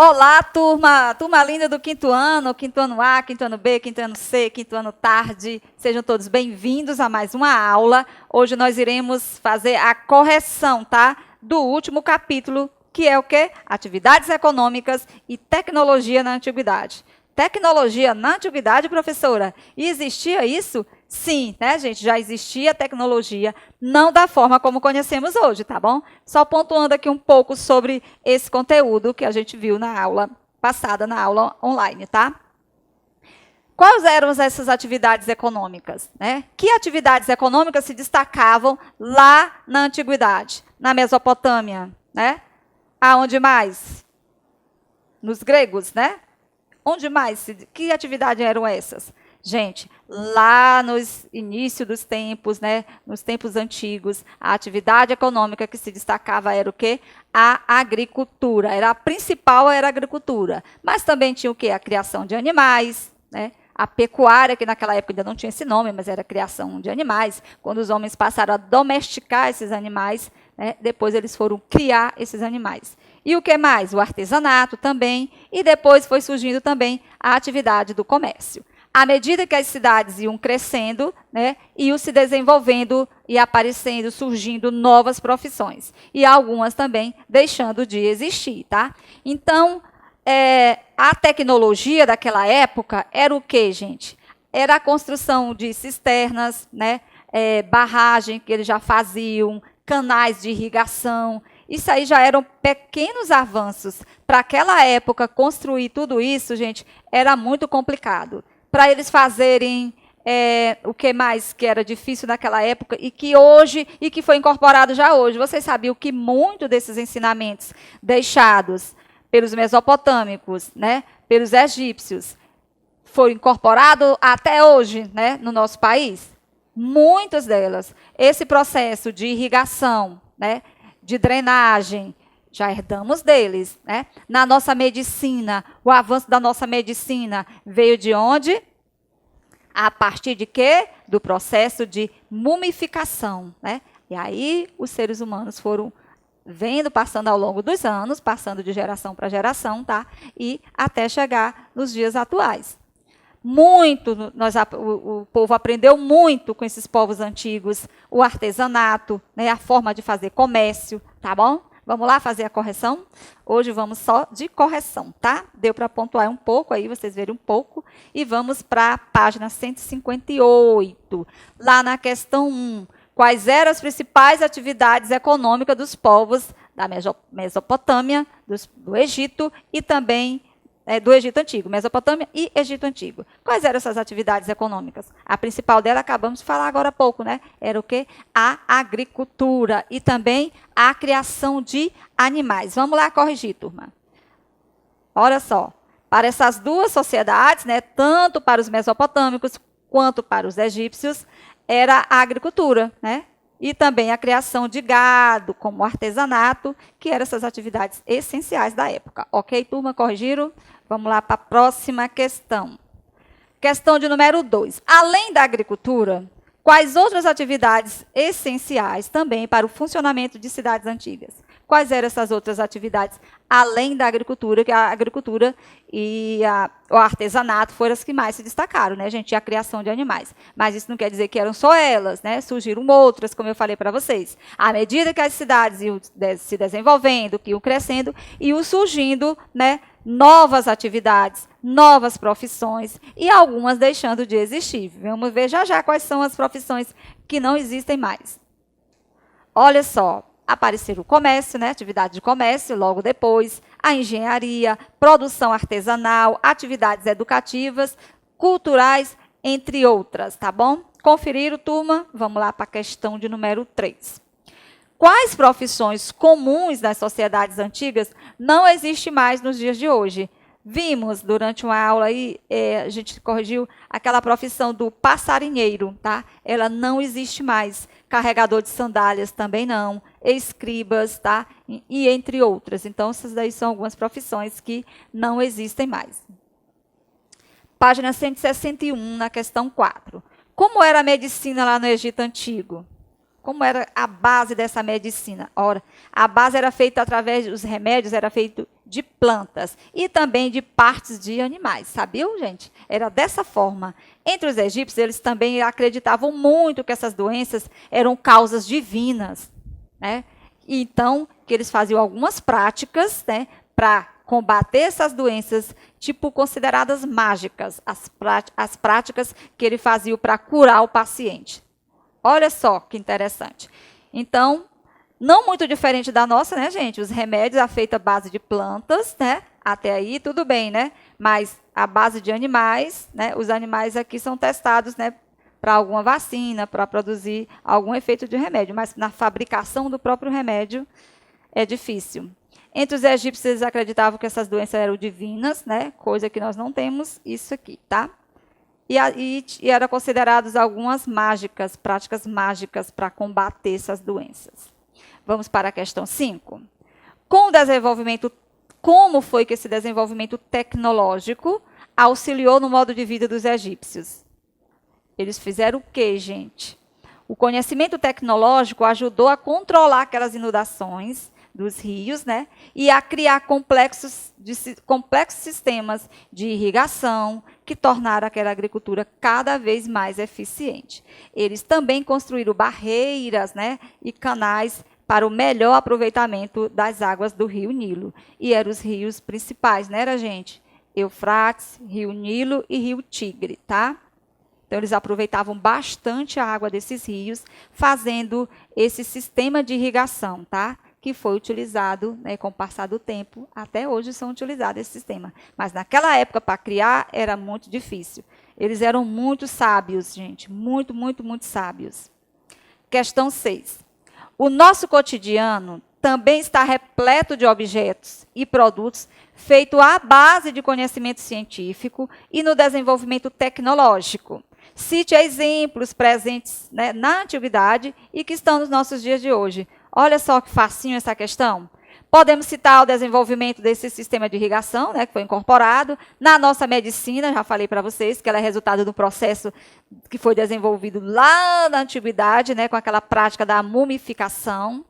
Olá, turma! Turma linda do quinto ano A, quinto ano B, quinto ano C, quinto ano tarde. Sejam todos bem-vindos a mais uma aula. Hoje nós iremos fazer a correção, tá? Do último capítulo, que é o quê? Atividades econômicas e tecnologia na antiguidade. Tecnologia na antiguidade, professora? E existia isso? Sim, né, gente? Já existia tecnologia, não da forma como conhecemos hoje, tá bom? Só pontuando aqui um pouco sobre esse conteúdo que a gente viu na aula passada, na aula online, tá? Quais eram essas atividades econômicas, né? Que atividades econômicas se destacavam lá na antiguidade? Na Mesopotâmia, né? Aonde mais? Nos gregos, né? Onde mais? Que atividades eram essas? Gente, lá nos inícios dos tempos, né, nos tempos antigos, a atividade econômica que se destacava era o quê? A agricultura. A principal era a agricultura. Mas também tinha o quê? A criação de animais, né? A pecuária, que naquela época ainda não tinha esse nome, mas era a criação de animais. Quando os homens passaram a domesticar esses animais, né, depois eles foram criar esses animais. E o que mais? O artesanato também. E depois foi surgindo também a atividade do comércio. À medida que as cidades iam crescendo, né, iam se desenvolvendo e aparecendo, surgindo novas profissões. E algumas também deixando de existir, tá? Então, a tecnologia daquela época era o quê, gente? Era a construção de cisternas, né, barragem que eles já faziam, canais de irrigação. Isso aí já eram pequenos avanços. Para aquela época, construir tudo isso, gente, era muito complicado. Para eles fazerem o que mais que era difícil naquela época e que hoje, e que foi incorporado já hoje. Vocês sabiam que muito desses ensinamentos deixados pelos mesopotâmicos, né, pelos egípcios, foram incorporados até hoje, né, no nosso país? Muitas delas. Esse processo de irrigação, né, de drenagem, já herdamos deles, né? Na nossa medicina, o avanço da nossa medicina veio de onde? A partir de quê? Do processo de mumificação, né? E aí os seres humanos foram vendo, passando ao longo dos anos, passando de geração para geração, tá? E até chegar nos dias atuais. O povo aprendeu muito com esses povos antigos, o artesanato, né, a forma de fazer comércio, tá bom? Vamos lá fazer a correção? Hoje vamos só de correção, tá? Deu para pontuar um pouco aí, vocês verem um pouco. E vamos para a página 158. Lá na questão 1. Quais eram as principais atividades econômicas dos povos da Mesopotâmia, do Egito e também do Egito Antigo, Mesopotâmia e Egito Antigo. Quais eram essas atividades econômicas? A principal dela, acabamos de falar agora há pouco, né? Era o quê? A agricultura e também a criação de animais. Vamos lá corrigir, turma. Olha só, para essas duas sociedades, né, tanto para os mesopotâmicos quanto para os egípcios, era a agricultura, né? E também a criação de gado, como o artesanato, que eram essas atividades essenciais da época. Ok, turma? Corrigiram? Vamos lá para a próxima questão. Questão de número 2. Além da agricultura, quais outras atividades essenciais também para o funcionamento de cidades antigas? Quais eram essas outras atividades, além da agricultura, que a agricultura e o artesanato foram as que mais se destacaram, né, gente? E a criação de animais. Mas isso não quer dizer que eram só elas, né? Surgiram outras, como eu falei para vocês. À medida que as cidades iam se desenvolvendo, que iam crescendo, iam surgindo, né, novas atividades, novas profissões e algumas deixando de existir. Vamos ver já já quais são as profissões que não existem mais. Olha só. Apareceram o comércio, né? Atividade de comércio, logo depois, a engenharia, produção artesanal, atividades educativas, culturais, entre outras, tá bom? Conferiram, turma? Vamos lá para a questão de número 3. Quais profissões comuns nas sociedades antigas não existem mais nos dias de hoje? Vimos durante uma aula aí, a gente corrigiu aquela profissão do passarinheiro, tá? Ela não existe mais. Carregador de sandálias também não. Escribas, tá? E entre outras. Então, essas daí são algumas profissões que não existem mais. Página 161, na questão 4. Como era a medicina lá no Egito Antigo? Como era a base dessa medicina? Ora, a base era feita através dos remédios, era feito de plantas e também de partes de animais. Sabiam, gente? Era dessa forma. Entre os egípcios, eles também acreditavam muito que essas doenças eram causas divinas, né? Então, que eles faziam algumas práticas, né, para combater essas doenças, tipo, consideradas mágicas, as práticas que ele fazia para curar o paciente. Olha só que interessante. Então, não muito diferente da nossa, né, gente? Os remédios é feito à base de plantas, né? Até aí tudo bem, né? Mas a base de animais, né? Os animais aqui são testados, né, para alguma vacina, para produzir algum efeito de remédio, mas na fabricação do próprio remédio é difícil. Entre os egípcios, eles acreditavam que essas doenças eram divinas, né? Coisa que nós não temos isso aqui, tá? E eram consideradas algumas mágicas, práticas mágicas para combater essas doenças. Vamos para a questão 5. Com o desenvolvimento, como foi que esse desenvolvimento tecnológico auxiliou no modo de vida dos egípcios? Eles fizeram o quê, gente? O conhecimento tecnológico ajudou a controlar aquelas inundações dos rios, né? E a criar complexos sistemas de irrigação que tornaram aquela agricultura cada vez mais eficiente. Eles também construíram barreiras, né, e canais para o melhor aproveitamento das águas do rio Nilo. E eram os rios principais, né, era, gente? Eufrates, rio Nilo e rio Tigre, tá? Então, eles aproveitavam bastante a água desses rios, fazendo esse sistema de irrigação, tá? Que foi utilizado, né, com o passar do tempo, até hoje são utilizados esse sistema. Mas naquela época, para criar, era muito difícil. Eles eram muito sábios, gente, muito, muito, muito sábios. Questão 6. O nosso cotidiano também está repleto de objetos e produtos feitos à base de conhecimento científico e no desenvolvimento tecnológico. Cite exemplos presentes, né, na antiguidade e que estão nos nossos dias de hoje. Olha só que facinho essa questão. Podemos citar o desenvolvimento desse sistema de irrigação, né, que foi incorporado na nossa medicina, já falei para vocês que ela é resultado do processo que foi desenvolvido lá na antiguidade, né, com aquela prática da mumificação.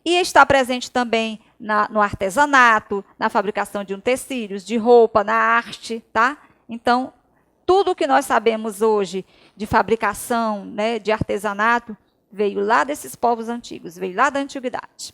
E está presente também no artesanato, na fabricação de utensílios, de roupa, na arte, tá? Então, tudo o que nós sabemos hoje de fabricação, né, de artesanato, veio lá desses povos antigos, veio lá da antiguidade.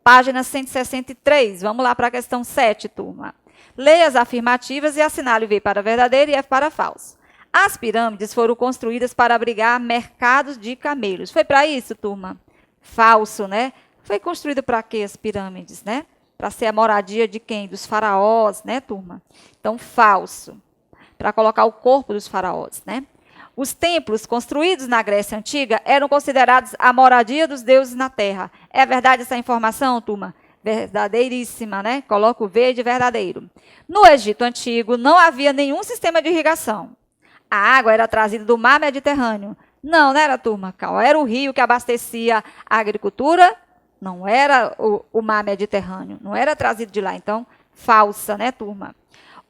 Página 163, vamos lá para a questão 7, turma. Leia as afirmativas e assinale o V para verdadeiro e F para falso. As pirâmides foram construídas para abrigar mercados de camelos. Foi para isso, turma? Falso, né? Foi construído para quê as pirâmides, né? Para ser a moradia de quem? Dos faraós, né, turma? Então, falso. Para colocar o corpo dos faraós, né? Os templos construídos na Grécia Antiga eram considerados a moradia dos deuses na terra. É verdade essa informação, turma? Verdadeiríssima, né? Coloca o V de verdadeiro. No Egito Antigo, não havia nenhum sistema de irrigação. A água era trazida do mar Mediterrâneo. Não era, turma? Qual era o rio que abastecia a agricultura? Não era o mar Mediterrâneo. Não era trazido de lá. Então, falsa, né, turma?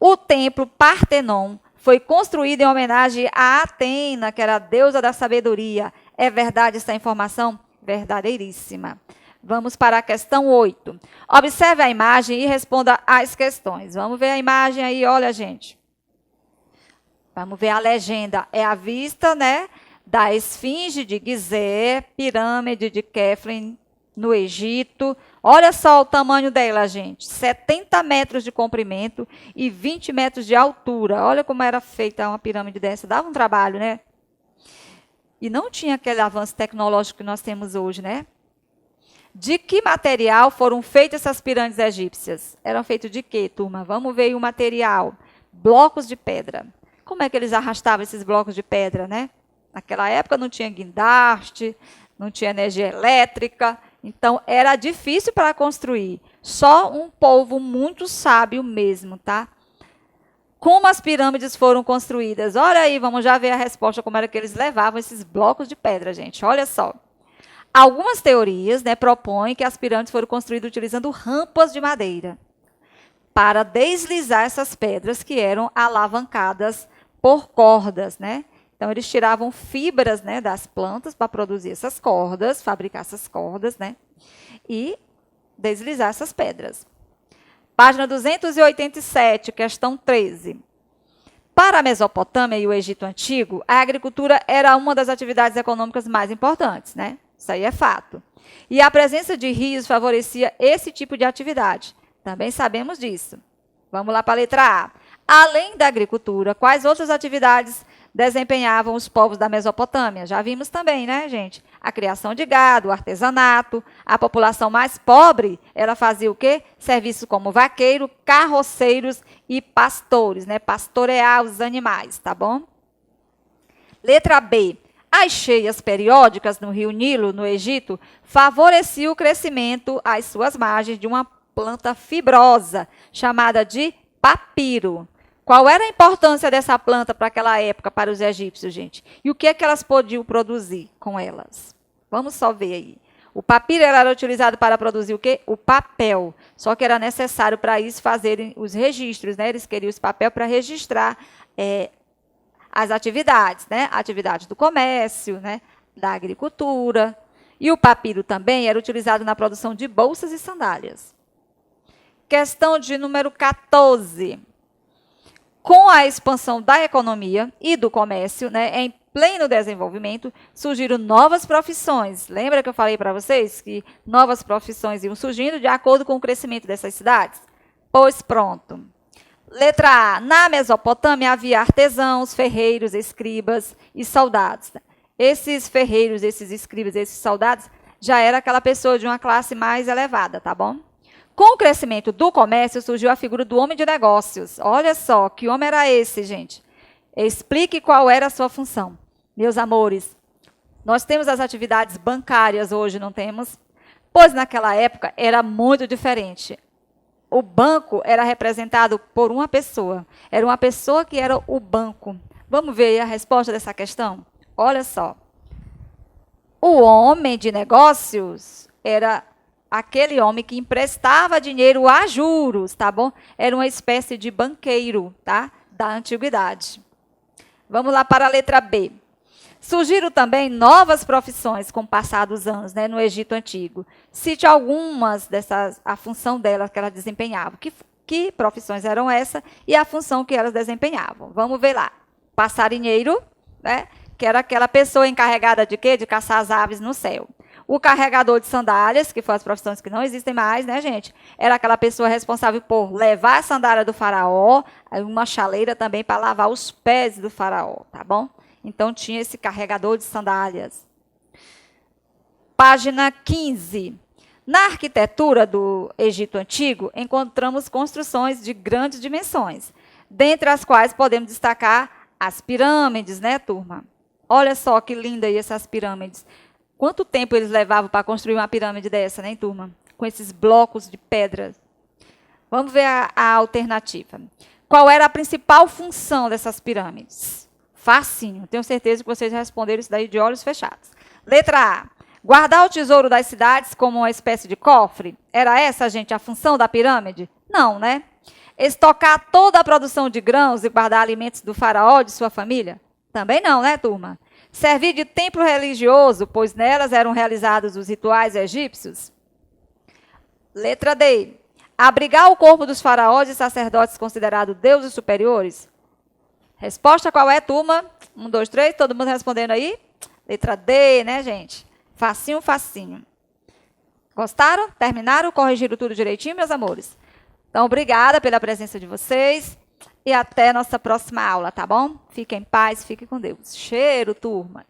O templo Partenon foi construído em homenagem a Atena, que era a deusa da sabedoria. É verdade essa informação? Verdadeiríssima. Vamos para a questão 8. Observe a imagem e responda às questões. Vamos ver a imagem aí, olha, gente. Vamos ver a legenda. É a vista, né, da esfinge de Gizé, pirâmide de Kefren, no Egito. Olha só o tamanho dela, gente. 70 metros de comprimento e 20 metros de altura. Olha como era feita uma pirâmide dessa. Dava um trabalho, né? E não tinha aquele avanço tecnológico que nós temos hoje, né? De que material foram feitas essas pirâmides egípcias? Eram feitas de quê, turma? Vamos ver o material. Blocos de pedra. Como é que eles arrastavam esses blocos de pedra, né? Naquela época não tinha guindaste, não tinha energia elétrica. Então, era difícil para construir. Só um povo muito sábio mesmo, tá? Como as pirâmides foram construídas? Olha aí, vamos já ver a resposta, como era que eles levavam esses blocos de pedra, gente. Olha só. Algumas teorias, né, propõem que as pirâmides foram construídas utilizando rampas de madeira para deslizar essas pedras que eram alavancadas por cordas, né? Então, eles tiravam fibras, né, das plantas para produzir essas cordas, fabricar essas cordas, né, e deslizar essas pedras. Página 287, questão 13. Para a Mesopotâmia e o Egito Antigo, a agricultura era uma das atividades econômicas mais importantes, né? Isso aí é fato. E a presença de rios favorecia esse tipo de atividade. Também sabemos disso. Vamos lá para a letra A. Além da agricultura, quais outras atividades desempenhavam os povos da Mesopotâmia? Já vimos também, né, gente? A criação de gado, o artesanato. A população mais pobre, ela fazia o quê? Serviços como vaqueiro, carroceiros e pastores, né? Pastorear os animais, tá bom? Letra B. As cheias periódicas no rio Nilo, no Egito, favoreciam o crescimento às suas margens de uma planta fibrosa, chamada de papiro. Qual era a importância dessa planta para aquela época, para os egípcios, gente? E o que é que elas podiam produzir com elas? Vamos só ver aí. O papiro era utilizado para produzir o quê? O papel. Só que era necessário para isso fazerem os registros, né? Eles queriam esse papel para registrar as atividades, né? Atividades do comércio, né? Da agricultura. E o papiro também era utilizado na produção de bolsas e sandálias. Questão de número 14. Com a expansão da economia e do comércio, né, em pleno desenvolvimento, surgiram novas profissões. Lembra que eu falei para vocês que novas profissões iam surgindo de acordo com o crescimento dessas cidades? Pois pronto. Letra A. Na Mesopotâmia havia artesãos, ferreiros, escribas e soldados. Esses ferreiros, esses escribas, esses soldados, já era aquela pessoa de uma classe mais elevada, tá bom? Com o crescimento do comércio, surgiu a figura do homem de negócios. Olha só, que homem era esse, gente? Explique qual era a sua função. Meus amores, nós temos as atividades bancárias hoje, não temos? Pois naquela época era muito diferente. O banco era representado por uma pessoa. Era uma pessoa que era o banco. Vamos ver a resposta dessa questão? Olha só. O homem de negócios era aquele homem que emprestava dinheiro a juros, tá bom? Era uma espécie de banqueiro, tá? Da antiguidade. Vamos lá para a letra B. Surgiram também novas profissões com o passar dos anos, né, no Egito Antigo. Cite algumas dessas, a função delas que elas desempenhavam. Que profissões eram essas e a função que elas desempenhavam? Vamos ver lá. Passarinheiro, né, que era aquela pessoa encarregada de quê? De caçar as aves no céu. O carregador de sandálias, que foram as profissões que não existem mais, né, gente? Era aquela pessoa responsável por levar a sandália do faraó, uma chaleira também para lavar os pés do faraó, tá bom? Então, tinha esse carregador de sandálias. Página 15. Na arquitetura do Egito Antigo, encontramos construções de grandes dimensões, dentre as quais podemos destacar as pirâmides, né, turma? Olha só que linda aí essas pirâmides. Quanto tempo eles levavam para construir uma pirâmide dessa, né, turma? Com esses blocos de pedra. Vamos ver a alternativa. Qual era a principal função dessas pirâmides? Facinho. Tenho certeza que vocês responderam isso daí de olhos fechados. Letra A. Guardar o tesouro das cidades como uma espécie de cofre? Era essa, gente, a função da pirâmide? Não, né? Estocar toda a produção de grãos e guardar alimentos do faraó e de sua família? Também não, né, turma? Servir de templo religioso, pois nelas eram realizados os rituais egípcios? Letra D. Abrigar o corpo dos faraós e sacerdotes considerados deuses superiores? Resposta qual é, turma? 1, 2, 3, todo mundo respondendo aí? Letra D, né, gente? Facinho, facinho. Gostaram? Terminaram? Corrigiram tudo direitinho, meus amores? Então, obrigada pela presença de vocês e até nossa próxima aula, tá bom? Fiquem em paz, fiquem com Deus. Cheiro, turmas.